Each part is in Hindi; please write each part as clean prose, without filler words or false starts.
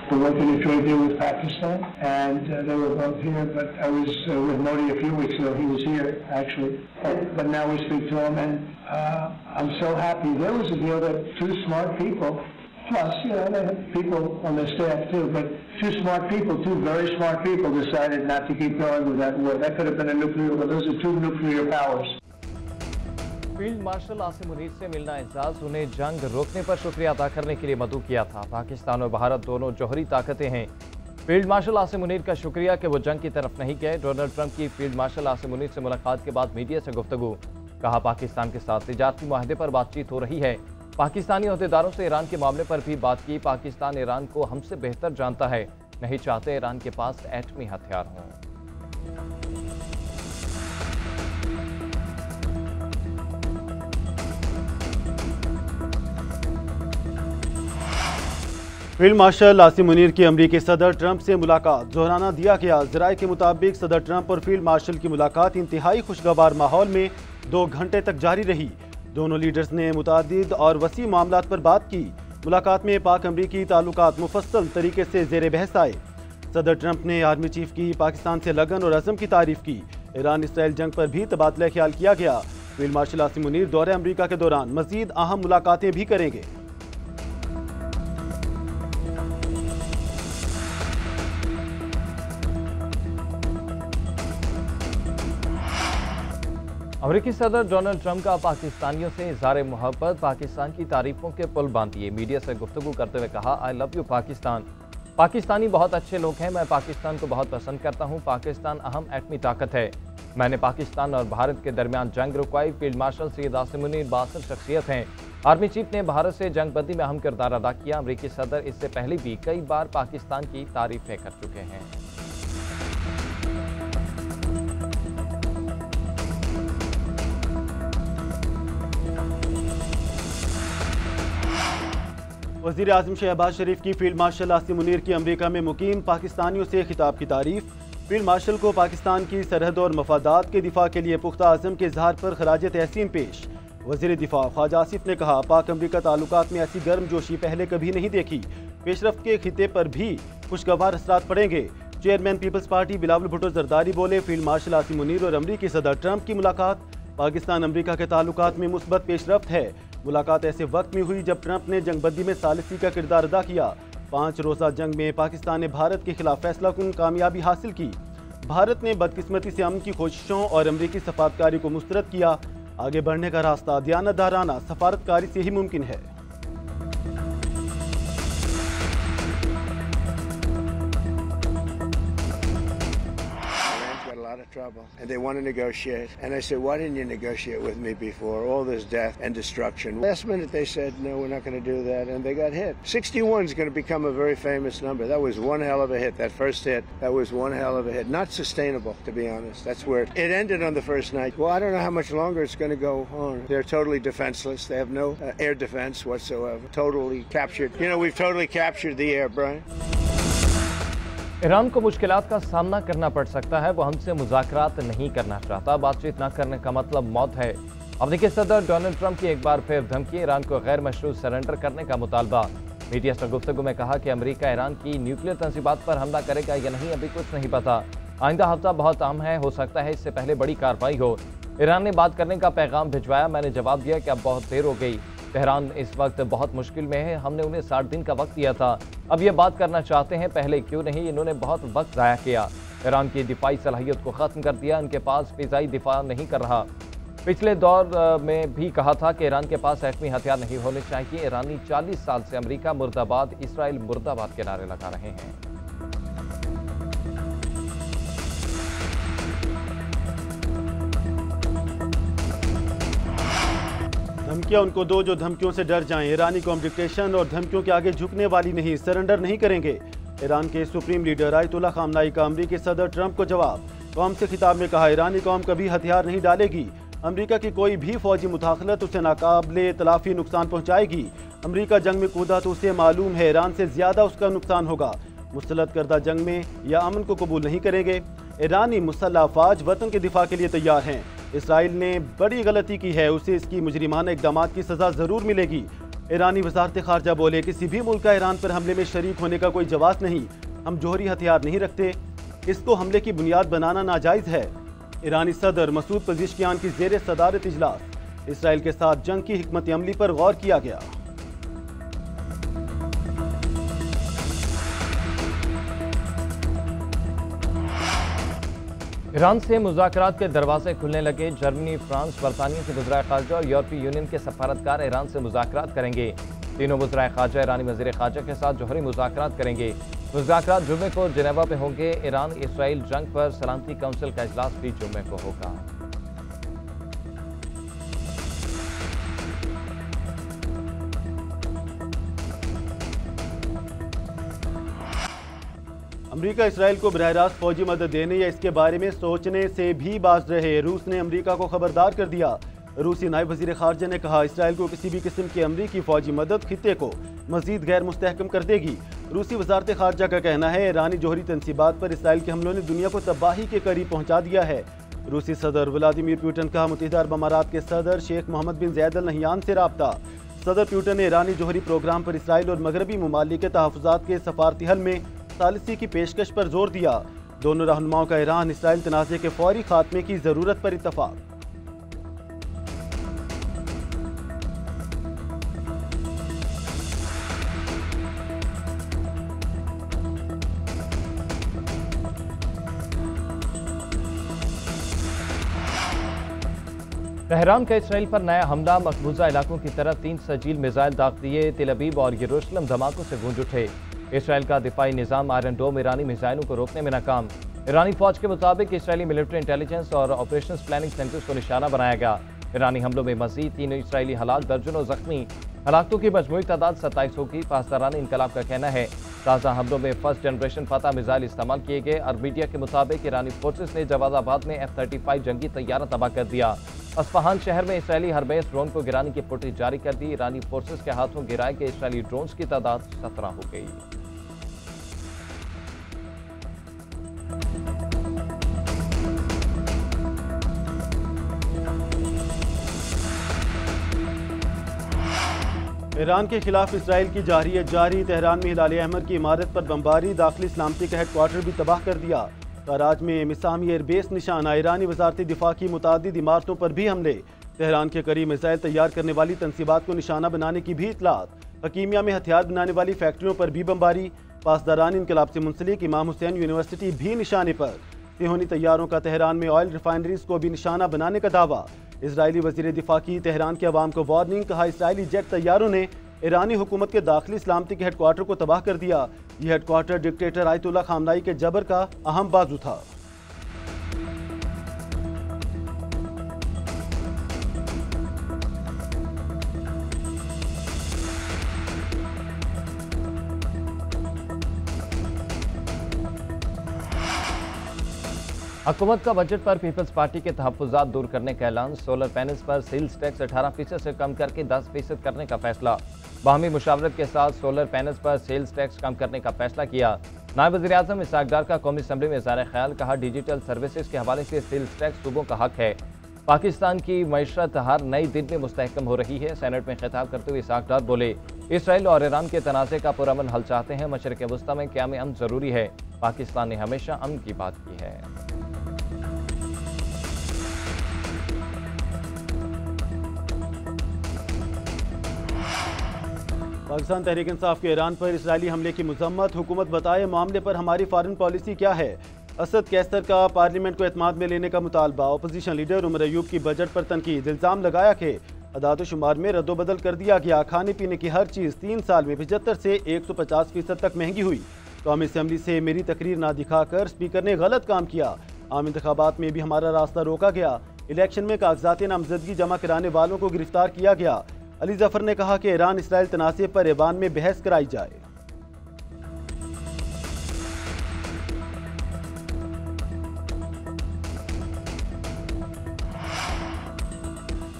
to work in a joint deal with Pakistan, and they were both here. But I was with Modi a few weeks ago. He was here actually, but now we speak to him, and I'm so happy. There was a deal that two smart people, plus they had people on their staff too, but two smart people, two very smart people, decided not to keep going with that war. That could have been a nuclear war. Those are two nuclear powers. Field marshal Asim Munir से मिलना एजाज उन्हें जंग रोकने पर शुक्रिया अदा करने के लिए मदऊ किया था। पाकिस्तान और भारत दोनों जौहरी ताकतें हैं। फील्ड मार्शल आसिम मुनीर का शुक्रिया कि वो जंग की तरफ नहीं गए। डोनाल्ड ट्रंप की फील्ड मार्शल आसिम मुनीर से मुलाकात के बाद मीडिया से गुफ्तगू, कहा पाकिस्तान के साथ तिजारती मुआहदे पर बातचीत हो रही है। पाकिस्तानी अहदेदारों से ईरान के मामले पर भी बात की। पाकिस्तान ईरान को हमसे बेहतर जानता है, नहीं चाहते ईरान के पास एटमी हथियार हों। फील्ड मार्शल आसिम मुनीर की अमरीकी सदर ट्रंप से मुलाकात, दोहराना दिया गया। ज़राए के मुताबिक सदर ट्रंप और फील्ड मार्शल की मुलाकात इंतहाई खुशगवार माहौल में 2 घंटे तक जारी रही। दोनों लीडर्स ने मुतादिद और वसी मामलात पर बात की। मुलाकात में पाक अमरीकी ताल्लुकात मुफस्सल तरीके से ज़ेर बहस आए। सदर ट्रंप ने आर्मी चीफ की पाकिस्तान से लगन और अज़म की तारीफ की। ईरान इसराइल जंग पर भी तबादला ख्याल किया गया। फील्ड मार्शल आसिम मुनीर दौरे अमरीका के दौरान मज़ीद अहम मुलाकातें भी करेंगे। अमेरिकी सदर डोनाल्ड ट्रंप का पाकिस्तानियों से इज़हार मोहब्बत, पाकिस्तान की तारीफों के पुल बांध दिए। मीडिया से गुफ्तगू करते हुए कहा, I love you Pakistan. Pakistani बहुत अच्छे लोग हैं, मैं पाकिस्तान को बहुत पसंद करता हूं। पाकिस्तान अहम एटमी ताकत है। मैंने पाकिस्तान और भारत के दरमियान जंग रुकवाई। फील्ड मार्शल सैयद आसिम मुनीर बासर शख्सियत हैं। आर्मी चीफ ने भारत से जंगबंदी में अहम किरदार अदा किया। अमरीकी सदर इससे पहले भी कई बार पाकिस्तान की तारीफें कर चुके हैं। वज़ीर आज़म शहबाज शरीफ की फील्ड मार्शल आसिम मुनीर की अमरीका में मुकीम पाकिस्तानियों से खिताब की तारीफ। फील्ड मार्शल को पाकिस्तान की सरहद और मफादात के दिफा के लिए पुख्ता आज़म के इजहार पर खराज तहसीन पेश। वज़ीर दिफा ख्वाजा आसिफ ने कहा, पाक अमरीका ताल्लुकात में ऐसी गर्मजोशी पहले कभी नहीं देखी। पेशरफ्त के खिते पर भी खुशगवार असरात पड़ेंगे। Chairman people's party Bilawal Bhutto Zardari बोले, फील्ड मार्शल आसिम मुनीर और अमरीकी सदर ट्रंप की मुलाकात पाकिस्तान अमरीका के ताल्लुकात में मुस्बत पेशरफ्त है। मुलाकात ऐसे वक्त में हुई जब ट्रंप ने जंगबंदी में सालिसी का किरदार अदा किया। 5 रोज़ा जंग में पाकिस्तान ने भारत के खिलाफ फैसलाकुन कामयाबी हासिल की। भारत ने बदकिस्मती से अमन की कोशिशों और अमरीकी सफारतकारी को मुस्तरद किया। आगे बढ़ने का रास्ता दयानतदाराना सफारतकारी से ही मुमकिन है। Trouble and they want to negotiate, and I said, why didn't you negotiate with me before all this death and destruction? Last minute they said, no, we're not going to do that, and they got hit. 61 is going to become a very famous number. That was one hell of a hit. That first hit, that was one hell of a hit. Not sustainable, to be honest. That's where it ended on the first night. Well, I don't know how much longer it's going to go on. They're totally defenseless. They have no air defense whatsoever. Totally captured. You know, we've totally captured the air, Brian. Iran को मुश्किलात का सामना करना पड़ सकता है। वो हमसे मुज़ाकरात नहीं करना चाहता। बातचीत न करने का मतलब मौत है। अमेरिकी सदर डोनाल्ड ट्रंप की एक बार फिर धमकी, ईरान को गैर मशरूत सरेंडर करने का मुतालबा। मीडिया से गुफ्तगू में कहा कि अमेरिका ईरान की न्यूक्लियर तंजीबात पर हमला करेगा या नहीं अभी कुछ नहीं पता। आइंदा हफ्ता बहुत अहम है, हो सकता है इससे पहले बड़ी कार्रवाई हो। ईरान ने बात करने का पैगाम भिजवाया। मैंने जवाब दिया कि अब बहुत देर हो गई। तेहरान इस वक्त बहुत मुश्किल में है। हमने उन्हें 60 दिन का वक्त दिया था। अब ये बात करना चाहते हैं, पहले क्यों नहीं? इन्होंने बहुत वक्त ज़ाया किया। ईरान की दिफाई सलाहियत को ख़त्म कर दिया। इनके पास फ़िज़ाई दिफा नहीं कर रहा। पिछले दौर में भी कहा था कि ईरान के पास एटमी हथियार नहीं होने चाहिए। ईरानी 40 साल से अमेरिका मुर्दाबाद, इसराइल मुर्दाबाद के नारे लगा रहे हैं। धमकियां उनको दो जो धमकियों से डर जाएं। ईरानी कौम डिक्टेशन और धमकियों के आगे झुकने वाली नहीं, सरेंडर नहीं करेंगे। ईरान के सुप्रीम लीडर आयतुल्लाह खामनाई का अमरीकी सदर ट्रंप को जवाब। कौम से खिताब में कहा, ईरानी कौम कभी हथियार नहीं डालेगी। अमरीका की कोई भी फौजी मुदाखलत उसे नाकाबिले तलाफी नुकसान पहुँचाएगी। अमरीका जंग में कूदा तो उसे मालूम है ईरान से ज़्यादा उसका नुकसान होगा। मुस्तलद करदा जंग में या अमन को कबूल नहीं करेंगे। ईरानी मुसल्लह अफवाज वतन के दिफा के लिए तैयार हैं। इसराइल ने बड़ी गलती की है, उसे इसकी मुजरिमाना इक़दामात की सज़ा ज़रूर मिलेगी। ईरानी वजारत खारजा बोले, किसी भी मुल्क का ईरान पर हमले में शरीक होने का कोई जवाब नहीं, हम जोहरी हथियार नहीं रखते, इसको हमले की बुनियाद बनाना नाजायज़ है। ईरानी सदर मसूद पज़ेश्कियान की ज़ेर सदारत इजलास, इसराइल के साथ जंग की हिकमत अमली पर गौर किया गया। ईरान से मुज़ाकरात के दरवाजे खुलने लगे। जर्मनी, फ्रांस, बरतानिया के वज़ीर ख़ारजा और यूरोपीय यूनियन के सफारतकार ईरान से मुज़ाकरात करेंगे। तीनों वज़ीर ख़ारजा ईरानी वज़ीर ख़ारजा के साथ जोहरी मुज़ाकरात करेंगे। मुज़ाकरात जुम्मे को जिनेवा में होंगे। ईरान इसराइल जंग पर सलामती काउंसिल का इजलास भी जुम्मे को होगा। अमरीका इसराइल को बरह रास्त फौजी मदद देने या इसके बारे में सोचने से भी बाज रहे। रूस ने अमरीका को खबरदार कर दिया। रूसी नायब वज़ीर ख़ारजा ने कहा, इसराइल को किसी भी किस्म की अमरीकी फौजी मदद खित्ते को मजीद गैर मुस्तहकम कर देगी। रूसी वज़ारत ख़ारजा का कहना है, ईरानी जोहरी तनसीबात पर इसराइल के हमलों ने दुनिया को तबाही के करीब पहुँचा दिया है। रूसी सदर व्लादिमीर पुतिन का मुत्तहिदा अरब अमारात के सदर शेख मोहम्मद बिन ज़ायद अल नहयान से राब्ता। सदर पुतिन ने ईरानी जोहरी प्रोग्राम पर इसराइल और मगरबी ममालिक के तहफ़्फ़ुज़ात के सफारती हल में सालिसी की पेशकश पर जोर दिया। दोनों रहनुमाओं का ईरान इसराइल तनाज़े के फौरी खात्मे की ज़रूरत पर इत्तफ़ाक़। तेहरान का इसराइल पर नया हमला। मकबूजा इलाकों की तरफ 3 सजील मिसाइल दाग दिए। तेल अवीव और यरूशलेम धमाकों से गूंज उठे। इसराइल का दिफाई निज़ाम आयरन डोम ईरानी मिसाइलों को रोकने में नाकाम। ईरानी फौज के मुताबिक इसराइली मिलिट्री इंटेलिजेंस और ऑपरेशंस प्लानिंग सेंटर्स को निशाना बनाया गया। ईरानी हमलों में मजीद 3 इसराइली हलाक, दर्जनों जख्मी। हलाकतों की मजमूई तादाद 27 होगी। पासदारानी इनकलाब का कहना है, ताज़ा हमलों में फर्स्ट जनरेशन फतह मिसाइल इस्तेमाल किए गए। अरब मीडिया के मुताबिक ईरानी फोर्सेस ने जवादाबाद में F-35 जंगी तैयारा तबाह कर दिया। अस्फहान शहर में इसराइली हरबेस ड्रोन को गिराने की फुटेज जारी कर दी। ईरानी फोर्सेस के हाथों गिराए गए इसराइली ड्रोन्स की तादाद 17 हो गई। ईरान के खिलाफ इसराइल की जारहियत जारी। तेहरान में हिलाल अहमर की इमारत पर बमबारी, दाखिली सलामती का हेडक्वार्टर भी तबाह कर दिया। कराच में मिसामी एयरबेस निशाना। ईरानी वजारत दिफा की मुतादिद इमारतों पर भी हमले। तेहरान के करीब मिसाइल तैयार करने वाली तनसीबात को निशाना बनाने की भी इतलात। हकीमिया में हथियार बनाने वाली फैक्ट्रियों पर भी बमबारी। पासदारान इनकलाब से मुंसलिक इमाम हुसैन यूनिवर्सिटी भी निशाने पर। सिहोनी तैयारों का तेहरान में ऑयल रिफाइनरीज को भी निशाना बनाने का दावा। इजरायली वजीर दिफा की तेहरान के अवाम को वार्निंग। कहा, इसराइली जेट तैयारों ने ईरानी हुकूमत के दाखिली सलामती के हेडक्वार्टर को तबाह कर दिया। यह हेडक्वार्टर डिक्टेटर आयतुल्लाह खामनाई के जबर का अहम बाजू था। हुकूमत का बजट पर पीपल्स पार्टी के तहफ़्फ़ुज़ात दूर करने का ऐलान। सोलर पैनल्स पर सेल्स टैक्स 18% से कम करके 10% करने का फैसला। बाहमी मुशावरत के साथ सोलर पैनल्स पर सेल्स टैक्स कम करने का फैसला किया। नायब वज़ीर-ए-आज़म इसहाक़ डार का कौमी असम्बली में इज़हार ख्याल। कहा, डिजिटल सर्विसेज के हवाले से सेल्स टैक्स सूबों का हक है। पाकिस्तान की मईशत हर नई दिन में मुस्तहकम हो रही है। सेनेट में खिताब करते हुए इसहाक़ डार बोले, इसराइल और ईरान के तनाज़े का पुरअमन हल चाहते हैं। मशरिक़ वस्ता में क़याम अमन ज़रूरी है। पाकिस्तान ने हमेशा अमन की बात की है। पाकिस्तान तहरीक इंसाफ के ईरान पर इसराइली हमले की मजम्मत। हुकूमत बताए, मामले पर हमारी फॉरेन पॉलिसी क्या है। असद कैसर का पार्लियामेंट को एतमाद में लेने का मुतालबा। अपोजिशन लीडर उमर अयूब की बजट पर तनकीद। इल्ज़ाम लगाया कि अदाद-ओ-शुमार में रद्दोबदल कर दिया गया। खाने पीने की हर चीज़ 3 साल में 75 से 150% तक महंगी हुई। कौमी असम्बली से मेरी तकरीर ना दिखाकर स्पीकर ने गलत काम किया। आम इंतखाबात में भी हमारा रास्ता रोका गया। इलेक्शन में कागजात नामजदगी जमा कराने वालों को गिरफ्तार किया गया। अली जफर ने कहा कि ईरान इसराइल तनाज़े पर ऐवान में बहस कराई जाए।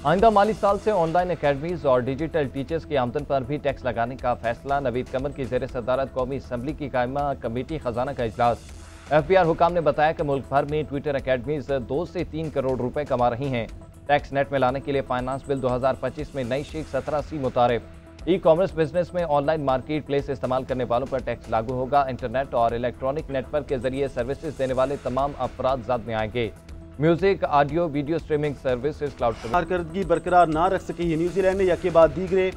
आइंदा माली साल से ऑनलाइन अकेडमीज और डिजिटल टीचर्स की आमदन पर भी टैक्स लगाने का फैसला। नवीद कमर की ज़ेर सदारत कौमी असम्बली की कायमा कमेटी खजाना का इजलास। FBR हुकाम ने बताया कि मुल्क भर में ट्विटर अकेडमीज 2 से 3 करोड़ रुपए कमा रही हैं। टैक्स नेट में लाने के लिए फाइनेंस बिल 2025 में नई शीख 17C मुतारिफ। ई कॉमर्स बिजनेस में ऑनलाइन मार्केट प्लेस इस्तेमाल करने वालों पर टैक्स लागू होगा। इंटरनेट और इलेक्ट्रॉनिक नेटवर्क के जरिए सर्विसेज देने वाले तमाम अफराद ज़द में आएंगे। Music, audio, video streaming services, cloud कारकर्दगी बरकरार ना रख सकी न्यूजीलैंड ने यके बाद दीगरे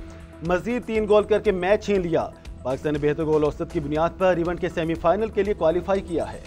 मजीद 3 गोल करके मैच छीन लिया। पाकिस्तान ने बेहतर गोल औसत की बुनियाद पर इवेंट के सेमीफाइनल के लिए क्वालिफाई किया है।